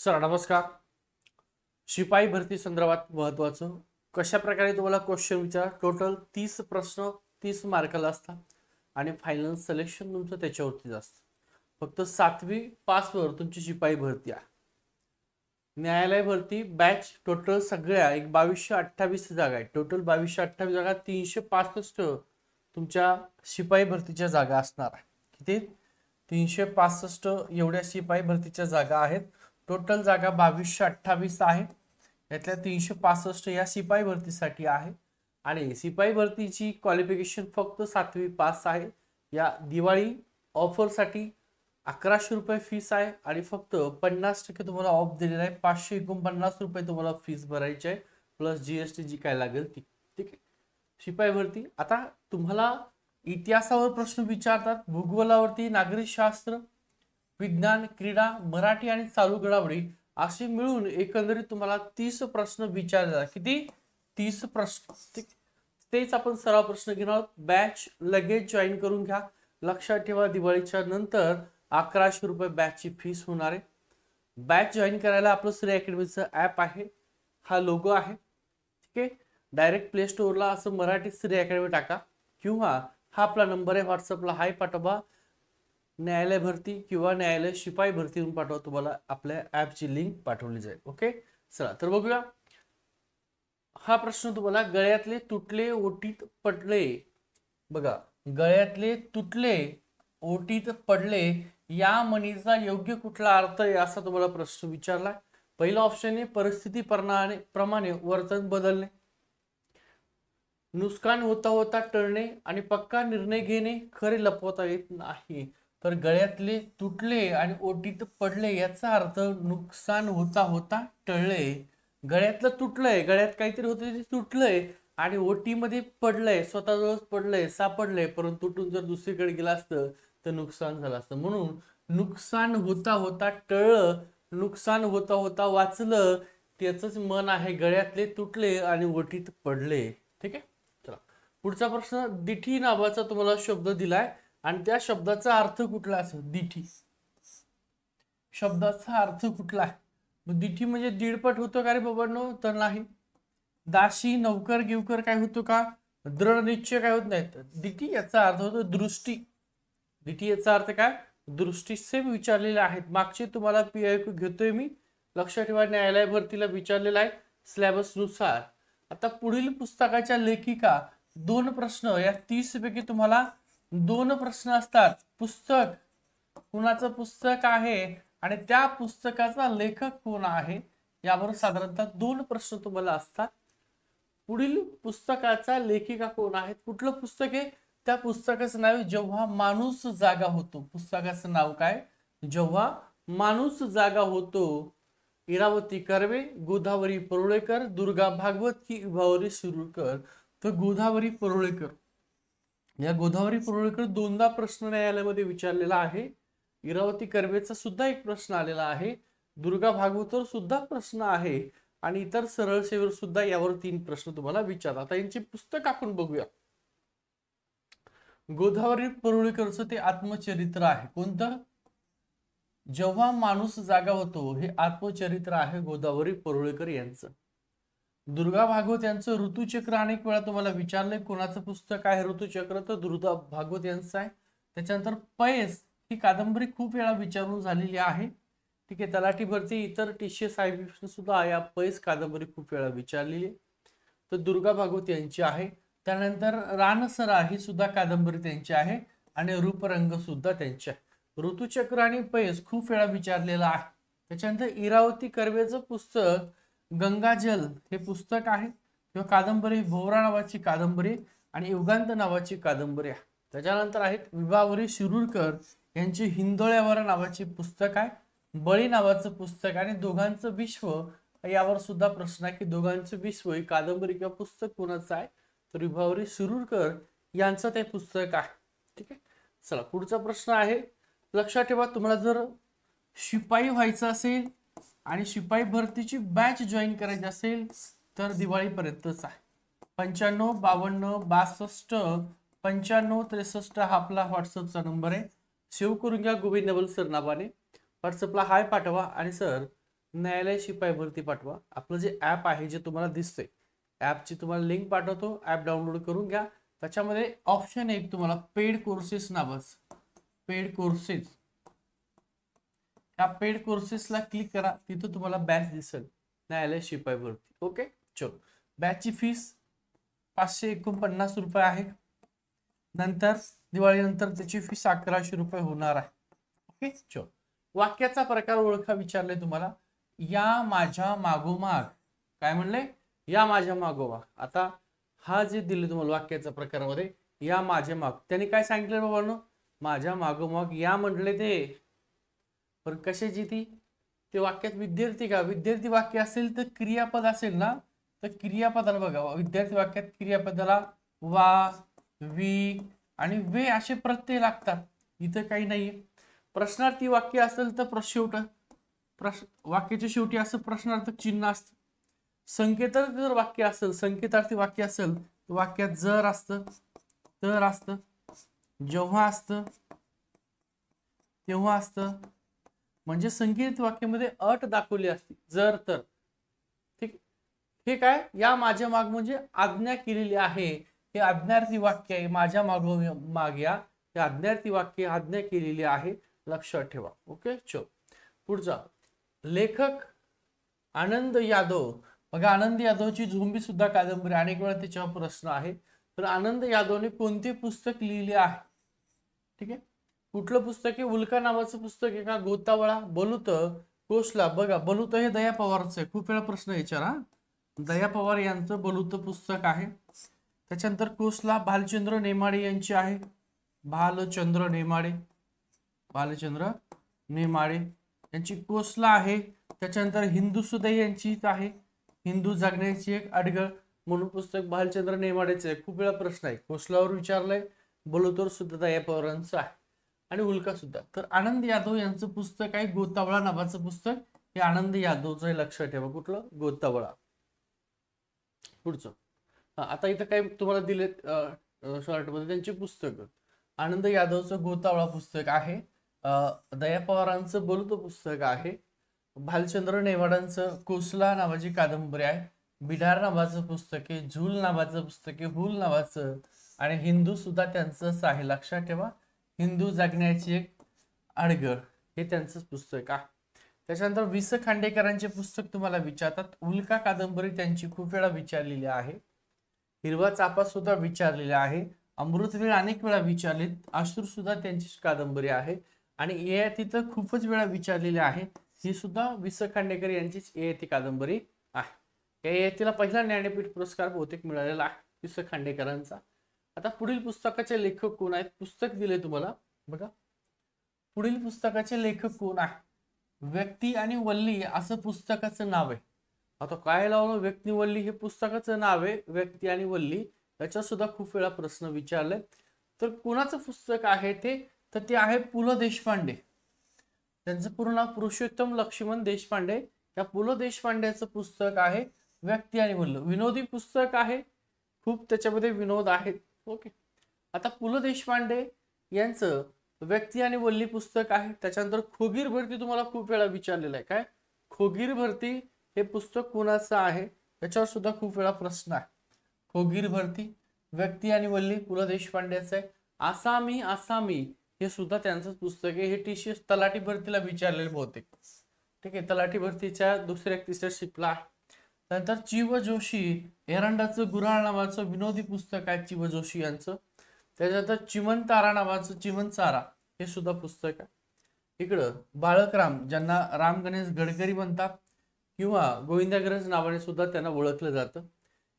Sir नमस्कार. शिपाई भरती संदर्भात महत्त्वाचं कशा प्रकारे तुम्हाला क्वेश्चन विचार. टोटल 30 प्रश्न 30 मार्काला असतात आणि फायनल सिलेक्शन तुमचं त्याच्यावरतीच असतं. फक्त 7वी पासवर तुमची शिपाई भरती आहे. न्यायालय भरती बॅच टोटल सगळ्या एक 2228 जागा आहे. टोटल 2228 जागा 365 तुमच्या शिपाई भरतीच्या जागा असणार आहे. किती 365 एवढ्या शिपाई भरतीच्या जागा आहेत. टोटल जागा 2228 आहे. यातल्या 365 या शिपाई भरतीसाठी आहे आणि शिपाई भरतीची क्वालिफिकेशन फक्त 7वी पास आहे. या दिवाळी ऑफरसाठी 1100 रुपये फीस आहे आणि फक्त 50% तुम्हाला ऑफ दिलेला आहे. 549 रुपये तुम्हाला फीस भरायची आहे प्लस जीएसटी जी काय लागेल ती. ठीक आहे. शिपाई भरती. आता तुम्हाला इतिहासावर प्रश्न विचारतात, भूगोलावरती, नागरिक शास्त्र, विज्ञान, क्रीडा, मराठी आणि चालू घडामोडी असे मिळून एकंदरीत तुम्हाला 30 प्रश्न विचारले जातात. किती 30 प्रश्न. ठीक. तेच आपण सराव प्रश्न घेणार आहोत. बॅच लगेच जॉईन करून घ्या. लक्षात ठेवा दिवाळीच्या नंतर 1100 रुपये बॅचची फीस होणार आहे. बॅच जॉईन करायला आपलं श्री अकॅडमीचं ॲप आहे. हा लोगो आहे. ठीक आहे. डायरेक्ट प्ले स्टोअरला असं मराठी श्री अकॅडमी टाका किंवा हा आपला नंबर आहे व्हॉट्सअपला हाय पाठवा. न्यायालय भरती किंवा न्यायालय शिपाई भरती म्हणून पाठवा. तुम्हाला आपल्या ॲपची लिंक पाठवली जाईल. ओके. चला तर बघूया. हा प्रश्न तुम्हाला गळ्यातले तुटले ओटीत पडले. बघा, गळ्यातले तुटले ओटीत पडले या म्हणीचा योग्य कुठला अर्थ आहे असा तुम्हाला प्रश्न विचारला. पहिला ऑप्शन आहे परिस्थिती प्रमाणे वर्तन बदलणे, नुकसान होता होता टळणे आणि पक्का निर्णय घेणे, खरे लपवता येत नाही. तर गळ्यातले तुटले आणि ओटीत पडले याचा अर्थ नुकसान होता होता टळले. गळ्यातलं तुटलंय, गळ्यात काहीतरी होतं ते तुटलंय आणि ओटीमध्ये पडलंय, स्वतःजवळ पडलंय, सापडलंय, परंतु तुटून जर दुसरीकडे गेलं असतं तर नुकसान झालं असतं. म्हणून नुकसान होता होता टळलं, नुकसान होता होता वाचलं, त्याचंच मन आहे गळ्यातले तुटले आणि ओटीत पडले. ठीक आहे. चला पुढचा प्रश्न. दिठी नावाचा तुम्हाला शब्द दिलाय आणि त्या शब्दाचा अर्थ कुठला असेल. दिठी शब्दाचा अर्थ कुठला आहे. दिठी म्हणजे दीडपट होतो का रे बाबांनो. तर नाही. दाशी नौकर गिवकर काय होतो का. दृढ निश्चय काय होत नाही. दिठी याचा अर्थ होतो दृष्टी. दिठी याचा अर्थ काय दृष्टी. सेम विचारलेले आहेत मागचे तुम्हाला पीआयक्यू घेतोय मी. लक्षात ठेवा न्यायालय भरतीला विचारलेला आहे सिलेबस नुसार. आता पुढील पुस्तकाच्या लेखिका 2 प्रश्न या 30 पैकी तुम्हाला 2 प्रश्न असतात. पुस्तक कुणाचं पुस्तक आहे आणि त्या पुस्तकाचा लेखक कोण आहे यावर साधारणतः 2 प्रश्न तुम्हाला असतात. पुढील पुस्तकाचा लेखिका कोण आहे, कुठलं पुस्तक आहे, त्या पुस्तकाचं नाव जेव्हा माणूस जागा होतो. पुस्तकाचं नाव काय, जेव्हा माणूस जागा होतो. इरावती कर्वे, गोदावरी परुळेकर, दुर्गा भागवत की विभावरी शिरूरकर. तर गोदावरी परुळेकर. या गोदावरी परुळेकर 2दा प्रश्न न्यायालयामध्ये विचारलेला आहे. इरावती कर्वेचा सुद्धा एक प्रश्न आलेला आहे. दुर्गा भागवतवर सुद्धा प्रश्न आहे आणि इतर सरळ सेवेवर सुद्धा यावर 3 प्रश्न तुम्हाला विचारतात. आता यांची पुस्तक आपण बघूया. गोदावरी परुळेकरचं ते आत्मचरित्र आहे. कोणतं, जेव्हा माणूस जागा होतो, हे आत्मचरित्र आहे गोदावरी परुळेकर यांचं. दुर्गा भागवत यांचं ऋतुचक्र अनेक वेळा तुम्हाला विचारलंय. कोणाचं पुस्तक आहे ऋतुचक्र, तर दुर्गा भागवत यांचं आहे. त्याच्यानंतर पैस ही कादंबरी खूप वेळा विचारून झालेली आहे. ठीक आहे. तलाठी भरती इतर टीसीएस आयबीपीएस सुद्धा या पैस कादंबरी खूप वेळा विचारलेली आहे. तर दुर्गा भागवत यांची आहे. त्यानंतर रानसरा ही सुद्धा कादंबरी त्यांची आहे आणि रूपरंग सुद्धा त्यांची आहे. ऋतुचक्र आणि पैस खूप वेळा विचारलेला आहे. त्याच्यानंतर इरावती कर्वेचं पुस्तक गंगाजल हे पुस्तक आहे किंवा कादंबरी. भोवरा नावाची कादंबरी आणि युगांत नावाची कादंबरी आहे. त्याच्यानंतर आहेत विभावरी शिरूरकर यांची हिंदोळ्यावर नावाची पुस्तक आहे. बळी नावाचं पुस्तक आणि दोघांचं विश्व यावर सुद्धा प्रश्न आहे की दोघांचं विश्व ही कादंबरी किंवा पुस्तक कोणाचं आहे, तर विभावरी शिरूरकर यांचं ते पुस्तक आहे. ठीक आहे. चला पुढचा प्रश्न आहे. लक्षात ठेवा तुम्हाला जर शिपाई व्हायचं असेल आणि शिपाई भरतीची बॅच जॉईन करायची असेल तर दिवाळीपर्यंतच आहे. 95 52 62 95 63 हा आपला व्हॉट्सअपचा नंबर आहे. सेव्ह करून घ्या गोविंद नवल सर नावाने. व्हॉट्सअपला हाय पाठवा आणि सर न्यायालय शिपाई भरती पाठवा. आपलं जे ऍप आहे जे तुम्हाला दिसतंय, ऍपची तुम्हाला लिंक पाठवतो, ऍप डाउनलोड करून घ्या. त्याच्यामध्ये ऑप्शन एक तुम्हाला पेड कोर्सेस नावाचं, पेड कोर्सेस, या पेड कोर्सेसला क्लिक करा. तिथं तुम्हाला बॅच दिसेल न्यायालय शिपाई भरती. ओके चलो, बॅचची फीस 549 रुपये आहे. नंतर दिवाळीनंतर त्याची फीस 1100 रुपये होणार आहे. ओके चलो, वाक्याचा प्रकार ओळखा विचारले तुम्हाला. या माझ्या मागोमाग, काय म्हणले, या माझ्या मागोमाग. आता हा जे दिले तुम्हाला वाक्याच्या प्रकारामध्ये या माझ्या माग, त्यांनी काय सांगितलं बाबांनो, माझ्या मागोमाग या म्हटले ते, पण कशाची ती, ते वाक्यात विद्यार्थी का, विद्यार्थी वाक्य असेल तर क्रियापद असेल ना, तर क्रियापदाला बघा, विद्यार्थी वाक्यात क्रियापदाला वा, वी आणि वे असे प्रत्यय लागतात. इथं काही नाहीये. प्रश्नार्थी वाक्य असेल तर वाक्याच्या शेवटी असं प्रश्नार्थक चिन्ह असतं. संकेतार्थी जर वाक्य असेल, संकेतार्थी वाक्य असेल तर वाक्यात जर असतं, तर असतं, जेव्हा असतं, तेव्हा असतं. म्हणजे संकेत वाक्यामध्ये अट दाखवली असते, जर तर. ठीक, हे काय, या माझ्या माग म्हणजे आज्ञा केलेली आहे, हे आज्ञार्थी वाक्य आहे. माझ्या माग या, हे आज्ञार्थी वाक्य, आज्ञा केलेली आहे, लक्षात ठेवा. ओके चलो, पुढचा लेखक आनंद यादव. बघा, आनंद यादवची झोंबी सुद्धा कादंबरी, अनेक वेळा त्याच्यावर प्रश्न आहे. तर आनंद यादवने कोणते पुस्तक लिहिले आहे? ठीक आहे, कुठलं पुस्तक आहे? उल्का नावाचं पुस्तक आहे का? गोतावळा, बलुत, कोसला. बघा, बलुत हे दया पवारचं आहे, खूप वेळा प्रश्न विचारा. दया पवार यांचं बलुत पुस्तक आहे. त्याच्यानंतर कोसला भालचंद्र नेमाडे यांची आहे, भालचंद्र नेमाडे, भालचंद्र नेमाडे यांची कोसला आहे. त्याच्यानंतर हिंदू सुद्धा यांचीच आहे, हिंदू जगण्याची एक अडगळ म्हणून पुस्तक भालचंद्र नेमाडेचे आहे. खूप वेळा प्रश्न आहे, कोसलावर विचारलंय, बलुतवर सुद्धा दया पवारांचं आहे, आणि उल्का सुद्धा. तर आनंद यादव यांचं पुस्तक आहे गोतावळा नावाचं पुस्तक, हे आनंद यादवचं आहे, लक्षात ठेवा. कुठलं? गोतावळा. पुढचं आता इथं काय तुम्हाला दिलेत शॉर्ट मध्ये त्यांची पुस्तक. आनंद यादवचं गोतावळा पुस्तक आहे, दया पवारांचं बलुत पुस्तक आहे, भालचंद्र नेमाडांचं कोसला नावाची कादंबरी आहे, बिडार नावाचं पुस्तक आहे, झूल नावाचं पुस्तक आहे, हुल नावाचं, आणि हिंदू सुद्धा त्यांचंच आहे, लक्षात ठेवा. हिंदू जगण्याची एक अडगळ हे त्यांचं पुस्तक आहे. त्याच्यानंतर वि स खांडेकरांचे पुस्तक तुम्हाला विचारतात. उल्का कादंबरी त्यांची खूप वेळा विचारलेली आहे. हिरवा चाफा सुद्धा विचारलेला आहे. अमृतवेळ अनेक वेळा विचारले. अश्रू सुद्धा त्यांची कादंबरी आहे, आणि ए तिथं खूपच वेळा विचारलेली आहे. ही सुद्धा वि स खांडेकर यांचीच ती कादंबरी आहे. या तिला पहिला ज्ञानपीठ पुरस्कार बहुतेक मिळालेला आहे वि स खांडेकरांचा. आता पुढील पुस्तकाचे लेखक कोण आहेत? पुस्तक दिले तुम्हाला बघा. पुढील पुस्तकाचे लेखक कोण आहे? व्यक्ती आणि वल्ली असं पुस्तकाचं नाव आहे. आता काय लावलं? व्यक्ती वल्ली हे पुस्तकाचं नाव आहे, व्यक्ती आणि वल्ली. याच्यावर सुद्धा खूप वेळा प्रश्न विचारले. तर कोणाचं पुस्तक आहे ते? तर ते आहे पु ल देशपांडे. त्यांचं पूर्ण नाव पुरुषोत्तम लक्ष्मण देशपांडे. या पु ल देशपांडेचं पुस्तक आहे व्यक्ती आणि वल्ली. विनोदी पुस्तक आहे, खूप त्याच्यामध्ये विनोद आहेत. ओके, आता पु ल देशपांडे यांचं व्यक्ती आणि वल्ली पुस्तक आहे. त्याच्यानंतर खोगीर भरती तुम्हाला खूप वेळा विचारलेलं आहे. काय खोगीर भरती हे पुस्तक कोणाचं आहे? त्याच्यावर सुद्धा खूप वेळा प्रश्न आहे. खोगीर भरती, व्यक्ती आणि वल्ली पु ल देशपांडेचं आहे. आसामी आसामी हे सुद्धा त्यांचं पुस्तक आहे. हे टीसीएस तलाठी भरतीला विचारलेलं बहुतेक. ठीक आहे, तलाठी भरतीच्या दुसऱ्या तिसऱ्या शिपला आहे. त्यानंतर चिव जोशी एरंडाचं गुऱ्हाळ नावाचं विनोदी पुस्तक आहे चिव जोशी यांचं. त्याच्यानंतर चिमणतारा नावाचं चिमणचारा हे सुद्धा पुस्तक आहे. इकडं बाळकराम, ज्यांना राम गणेश गडकरी म्हणतात किंवा गोविंदाग्रज नावाने सुद्धा त्यांना ओळखलं जातं.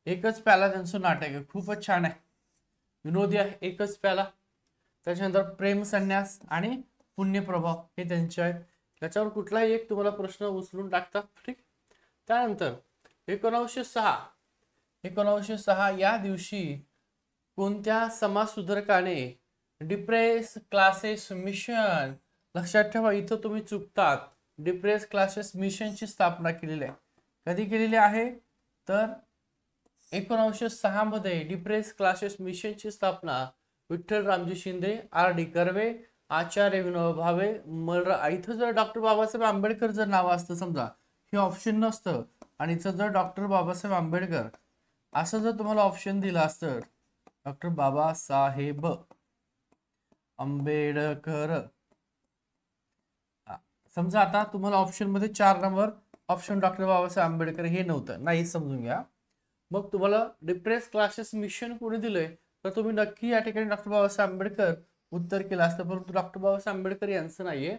एकच प्याला त्यांचं नाटक आहे, खूपच छान आहे, विनोदी आहे. एकच प्याला. त्याच्यानंतर प्रेम संन्यास आणि पुण्यप्रभाव हे त्यांचे आहेत. त्याच्यावर कुठलाही एक तुम्हाला प्रश्न उचलून टाकतात. ठीक. त्यानंतर 1906 या दिवशी कोणत्या समाजसुधारकाने डिप्रेस क्लासेस मिशन, लक्षात ठेवा इथं तुम्ही चुकतात, डिप्रेस क्लासेस मिशनची स्थापना केलेली आहे. कधी केलेली आहे? तर 1906 मध्ये डिप्रेस क्लासेस मिशनची स्थापना विठ्ठल रामजी शिंदे, आर डी कर्वे, आचार्य विनोबा भावे, इथं जर डॉक्टर बाबासाहेब आंबेडकर जर नाव असतं समजा, हे ऑप्शन नसतं आणि इथं जर डॉक्टर बाबासाहेब आंबेडकर असं जर तुम्हाला ऑप्शन दिलं असतं, डॉक्टर बाबासाहेब आंबेडकर, समजा आता तुम्हाला ऑप्शन मध्ये 4 number option doctor Babasaheb Ambedkar हे नव्हतं, नाही समजून घ्या. मग तुम्हाला डिप्रेस क्लासेस मिशन कोणी दिलंय, तर तुम्ही नक्की या ठिकाणी डॉक्टर बाबासाहेब आंबेडकर उत्तर केलं असतं, परंतु डॉक्टर बाबासाहेब आंबेडकर यांचं नाहीये.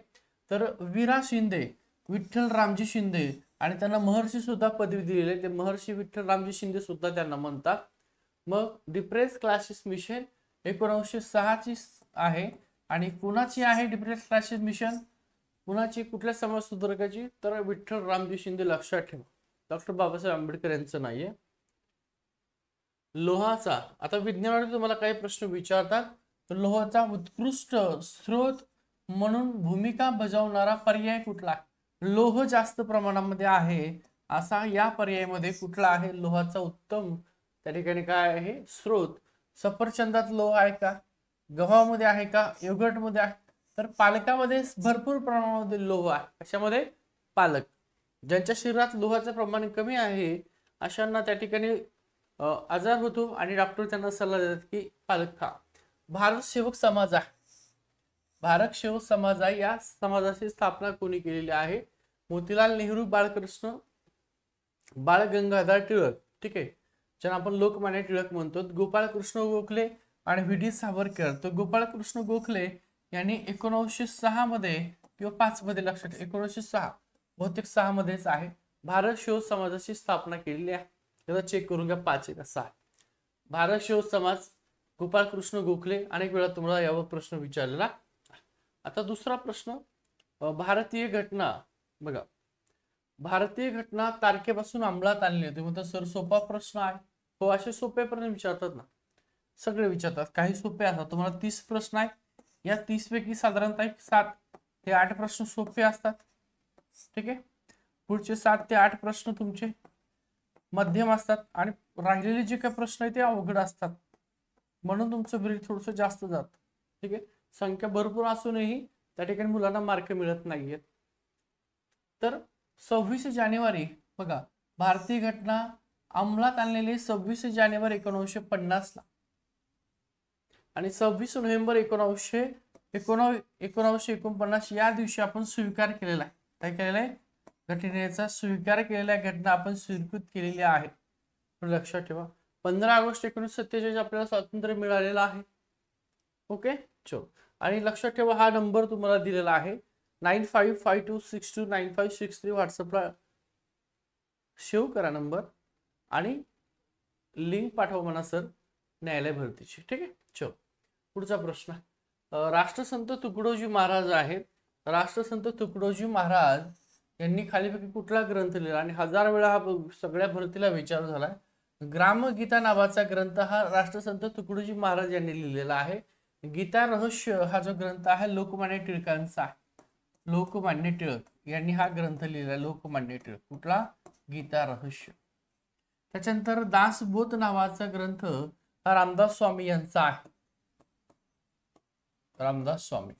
तर वीरा शिंदे, विठ्ठल रामजी शिंदे, आणि त्यांना महर्षी सुद्धा पदवी दिलेली आहे, ते महर्षी विठ्ठल रामजी शिंदे सुद्धा त्यांना म्हणतात. मग डिप्रेस क्लासेस मिशन 1906 ची आहे. आणि कुणाची आहे डिप्रेस क्लासेस मिशन, कुणाची, कुठल्या समाज सुधारकाची, तर विठ्ठल रामजी शिंदे. लक्षात ठेवा, डॉक्टर बाबासाहेब आंबेडकर यांचं नाहीये. लोहाचा, आता विज्ञानामध्ये तुम्हाला काही प्रश्न विचारतात, तर लोहाचा उत्कृष्ट स्रोत म्हणून भूमिका बजावणारा पर्याय कुठला, लोह जास्त प्रमाणामध्ये आहे असा या पर्यायामध्ये कुठला आहे लोहाचा उत्तम त्या ठिकाणी काय आहे स्रोत. सफरचंदात लोह आहे का, गव्हामध्ये आहे का, योगर्ट मध्ये आहे, तर पालकामध्ये भरपूर प्रमाणामध्ये लोह आहे. कशामध्ये, पालक. ज्यांच्या शरीरात लोहाचं प्रमाण कमी आहे अशांना त्या ठिकाणी आजार होतो आणि डॉक्टर त्यांना सल्ला देतात की पालक खा. भारत सेवक समाज आहे, भारत सेवक समाज आहे, या समाजाची स्थापना कोणी केलेली आहे, मोतीलाल नेहरू, बाळकृष्ण, बाळ गंगाधर टिळक, ठीक आहे, ज्यांना आपण लोकमान्य टिळक म्हणतो, गोपाळकृष्ण गोखले आणि व्ही डी सावरकर. तर गोपाळकृष्ण गोखले यांनी 1906 मध्ये किंवा 5 मध्ये, लक्षात 1906, बहुतेक 6 मध्येच आहे, भारत सेवक समाजाची स्थापना केलेली आहे. त्याला चेक करून घ्या, 5 आहे का 6. भारत सेवक समाज, गोपाळकृष्ण गोखले. अनेक वेळा तुम्हाला यावर प्रश्न विचारलेला. आता दुसरा प्रश्न, भारतीय घटना बघा, भारतीय घटना तारखेपासून अंमलात आणली होती. म्हणतात सर सोपा प्रश्न आहे. हो, असे सोपे प्रश्न विचारतात ना, सगळे विचारतात. काही सोपे असतात, तुम्हाला 30 प्रश्न आहेत, या 30 पैकी साधारणतः 7 ते 8 प्रश्न सोपे असतात, ठीक आहे. पुढचे 7 ते 8 प्रश्न तुमचे मध्यम असतात आणि राहिलेले जे काही प्रश्न आहेत ते अवघड असतात, म्हणून तुमचं ब्रेक थोडस जास्त जात, ठीक आहे. संख्या भरपूर असूनही त्या ठिकाणी मुलांना मार्क मिळत नाहीयेत. तर 26 जानेवारी बघा, भारतीय घटना अंमलात आणलेली 26 जानेवारी 1950 ला आणि 26 नोव्हेंबर 1949 या दिवशी आपण स्वीकार केलेला आहे. काय केलेला आहे, घटनेचा स्वीकार केलेल्या घटना आपण स्वीकृत केलेली आहे. लक्षात ठेवा, 15 ऑगस्ट 1947 आपल्याला स्वातंत्र्य मिळालेलं आहे. ओके, चलो. आणि लक्षात ठेवा, हा नंबर तुम्हाला दिलेला आहे 9552629563. व्हॉट्सअपला सेव्ह करा नंबर आणि लिंक पाठवा म्हणा सर न्यायालय भरतीची, ठीक आहे. चलो, पुढचा प्रश्न, राष्ट्रसंत तुकडोजी महाराज आहेत. राष्ट्रसंत तुकडोजी महाराज यांनी खालीपैकी कुठला ग्रंथ लिहिला, आणि 1000 वेळा हा सगळ्या भरतीला विचार झालाय. ग्रामगीता नावाचा ग्रंथ हा राष्ट्रसंत तुकडोजी महाराज यांनी लिहिलेला आहे. गीता रहस्य हा जो ग्रंथ आहे लोकमान्य टिळकांचा आहे. लोकमान्य टिळक यांनी हा ग्रंथ लिहिला, लोकमान्य टिळक. कुठला, गीता रहस्य. त्याच्यानंतर दासबोध नावाचा ग्रंथ हा रामदास स्वामी यांचा आहे, रामदास स्वामी,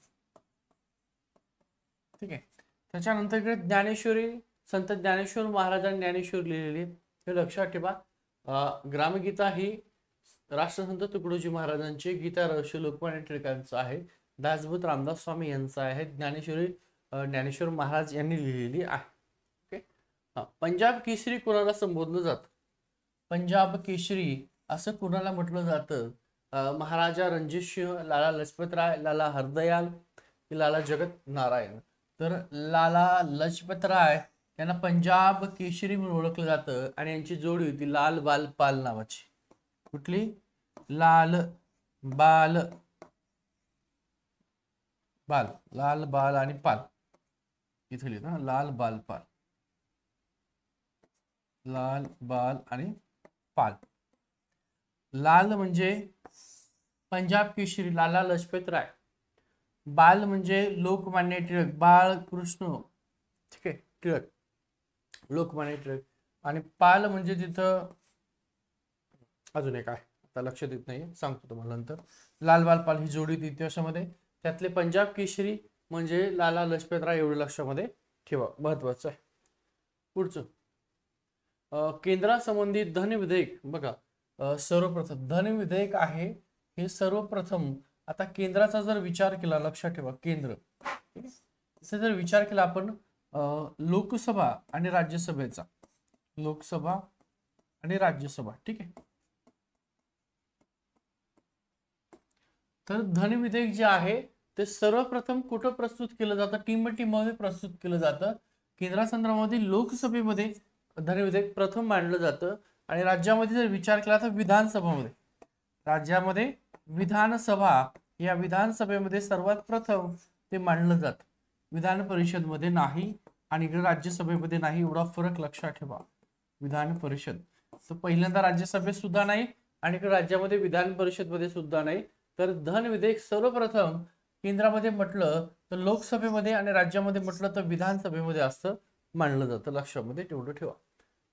ठीक आहे. त्याच्यानंतर इकडे ज्ञानेश्वरी, संत ज्ञानेश्वर महाराजांनी ज्ञानेश्वरी लिहिलेली, हे लक्षात ठेवा. ग्रामगीता ही राष्ट्रसंत तुकडोजी महाराजांची, गीता रहस्य लोकमान्य टिळकांचं आहे, दासबोध रामदास स्वामी यांचा आहे, ज्ञानेश्वरी ज्ञानेश्वर महाराज यांनी लिहिलेली आहे. ओके. पंजाब केसरी कोणाला संबोधलं जातं, पंजाब केसरी असं कोणाला म्हटलं जातं, महाराजा रणजित सिंह, लाला लजपत राय, लाला हरदयाल, लाला जगत नारायण. तर लाला लजपत राय यांना पंजाब केसरी म्हणून ओळखलं जातं आणि यांची जोडी होती लाल बाल पाल नावाची. कुठली, लाल बाल बाल, लाल बाल आणि पाल, इथे लिहितो ना, लाल बाल पाल, लाल बाल आणि पाल. लाल म्हणजे पंजाब केसरी लाला लजपत राय, बाल म्हणजे लोकमान्य टिळक बाळ कृष्ण, ठीक आहे, टिळक लोकमान्य टिळक, आणि पाल म्हणजे तिथं अजून एक आहे, आता लक्षात येत नाही, सांगतो तुम्हाला नंतर. लाल बाल पाल ही जोडी होती इतिहासामध्ये. त्यातले पंजाब केसरी म्हणजे लाला लजपत राय, एवढं लक्षामध्ये ठेवा, महत्वाचं आहे. पुढचं केंद्रासंबंधी धन विधेयक बघा. सर्वप्रथम धन विधेयक आहे हे सर्वप्रथम. आता केंद्राचा जर विचार केला, लक्षात ठेवा केंद्र, जर विचार केला आपण लोकसभा आणि राज्यसभेचा, लोकसभा आणि राज्यसभा, ठीक आहे. तर धन विधेयक जे आहे ते सर्वप्रथम कुठं प्रस्तुत केलं जातं, टीमध्ये प्रस्तुत केलं जातं. केंद्रासंदर्भामध्ये लोकसभेमध्ये धन विधेयक प्रथम मांडलं जातं आणि राज्यामध्ये जर विचार केला तर विधानसभामध्ये, राज्यामध्ये विधानसभा, या विधानसभेमध्ये सर्वात प्रथम ते मांडलं जातं. विधान परिषदमध्ये नाही आणि इकडे राज्यसभेमध्ये नाही, एवढा फरक लक्षात ठेवा. विधान परिषद तर पहिल्यांदा राज्यसभेत सुद्धा नाही आणि इकडे राज्यामध्ये विधान परिषदमध्ये सुद्धा नाही. तर धन विधेयक सर्वप्रथम केंद्रामध्ये म्हटलं तर लोकसभेमध्ये आणि राज्यामध्ये म्हटलं तर विधानसभेमध्ये असं मांडलं जातं. लक्षामध्ये तेवढं ठेवा.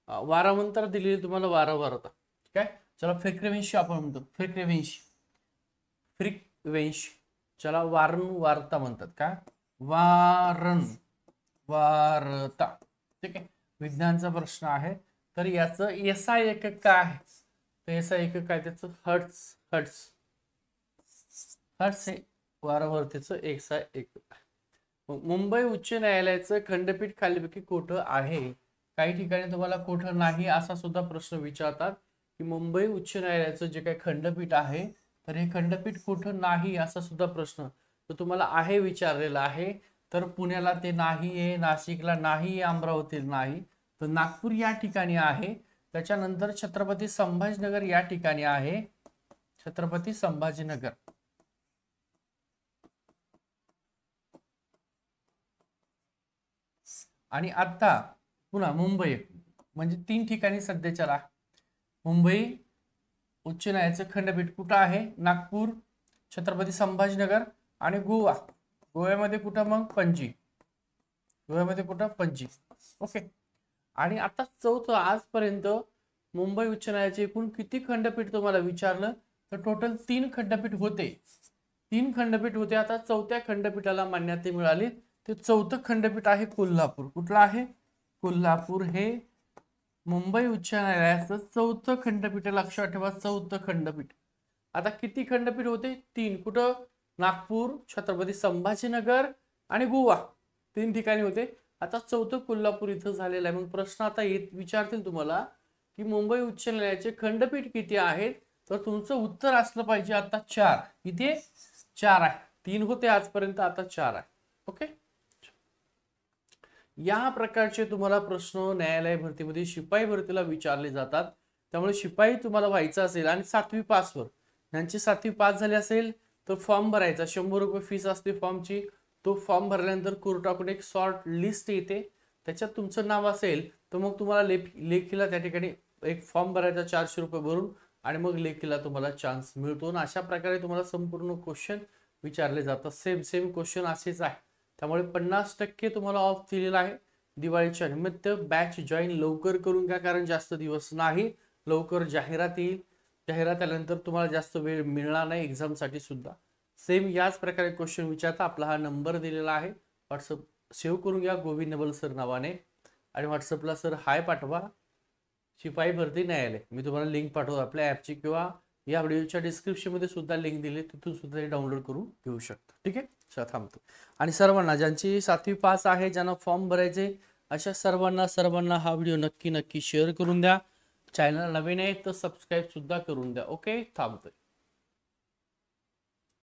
वारामंतर दिलेली तुम्हाला वारंवारता, ठीक आहे. चला फ्रिक्वेन्सी आपण म्हणतो, फ्रिक्वेन्सी, फ्रिक्वेन्सी चला वारंवारता म्हणतात. काय वारंवारता, ठीक आहे. विज्ञानचा प्रश्न आहे. तर याचं एसआय एकक काय आहे, तर एसआय एकक काय त्याचं हर्ट्झ. हर्ट्झ हे वारंवारतेचं एसआय एकक. मुंबई उच्च न्यायालयाचं खंडपीठ खालीपैकी कुठं आहे. काही ठिकाणी तुम्हाला कुठं नाही असा सुद्धा प्रश्न विचारतात की मुंबई उच्च न्यायालयाचं जे काही खंडपीठ आहे तर हे खंडपीठ कुठं नाही असा सुद्धा प्रश्न तर तुम्हाला आहे विचारलेला आहे. तर पुण्याला ते नाही आहे, नाशिकला नाही आहे, अमरावतीला नाही, तर नागपूर या ठिकाणी आहे. त्याच्यानंतर छत्रपती संभाजीनगर या ठिकाणी आहे, छत्रपती संभाजीनगर. आणि आता पुन्हा मुंबई, म्हणजे 3 ठिकाणी सध्याच्याला मुंबई उच्च न्यायालयाचं खंडपीठ कुठं आहे, नागपूर, छत्रपती संभाजीनगर आणि गोवा. गोव्यामध्ये कुठं मग पणजी, गोव्यामध्ये कुठं पणजी. ओके. आणि आता चौथं, आजपर्यंत मुंबई उच्च न्यायालयाचे एकूण किती खंडपीठ तुम्हाला विचारलं तर टोटल 3 खंडपीठ होते. 3 खंडपीठ होते. आता चौथ्या खंडपीठाला मान्यता मिळाली. ते चौथं खंडपीठ आहे कोल्हापूर. कुठलं आहे, कोल्हापूर हे मुंबई उच्च न्यायालयाचं चौथं खंडपीठ. लक्षात ठेवा चौथं खंडपीठ. आता किती खंडपीठ होते, 3. कुठं, नागपूर, छत्रपती संभाजीनगर आणि गोवा, 3 ठिकाणी होते. आता चौथं कोल्हापूर इथं झालेलं आहे. मग प्रश्न आता विचारतील तुम्हाला की मुंबई उच्च न्यायालयाचे खंडपीठ किती आहेत, तर तुमचं उत्तर असलं पाहिजे आता 4. इथे 4 आहे. 3 होते आजपर्यंत, आता 4 आहे. ओके. या प्रकारचे तुम्हाला प्रश्न न्यायालय भरतीमध्ये शिपाई भरतीला विचारले जातात. त्यामुळे शिपाई तुम्हाला व्हायचं असेल आणि 7वी पासवर, यांची 7वी पास झाली असेल तर फॉर्म भरायचा. 100 रुपये फीस असते फॉर्मची. तो फॉर्म भरल्यानंतर कोर्टाकडून एक शॉर्ट लिस्ट येते, त्याच्यात तुमचं नाव असेल तर मग तुम्हाला लेखीला त्या ठिकाणी एक फॉर्म भरायचा 400 रुपये भरून आणि मग लेखीला तुम्हाला चान्स मिळतो. आणि अशा प्रकारे तुम्हाला संपूर्ण क्वेश्चन विचारले जातात. सेम क्वेश्चन असेच आहे. त्यामुळे 50% तुम्हाला ऑफ दिलेला आहे. दिवाळीच्या निमित्त बॅच जॉईन लवकर करून घ्या, कारण जास्त दिवस नाही. लवकर जाहिरात येईल. जाहिरात आल्यानंतर तुम्हाला जास्त वेळ मिळणार नाही एक्झामसाठी सुद्धा. सेम याच प्रकारे क्वेश्चन विचारता. आपला हा नंबर दिलेला आहे, व्हॉट्सअप सेव्ह करून घ्या गोविंद नवल सर नावाने. आणि व्हॉट्सअपला सर हाय पाठवा, शिपाई भरती न्यायालय. मी तुम्हाला लिंक पाठवतो आपल्या ॲपची, किंवा या व्हिडिओच्या डिस्क्रिप्शनमध्ये सुद्धा लिंक दिली, तिथून सुद्धा डाउनलोड करून घेऊ शकता. ठीक आहे. चला थांबतो. आणि सर्वांना ज्यांची 7वी पास आहे, ज्यांना फॉर्म भरायचे, अशा सर्वांना हा व्हिडिओ नक्की शेअर करून द्या. चॅनल नवीन आहे तर सबस्क्राईब सुद्धा करून द्या. ओके. थांबतोय.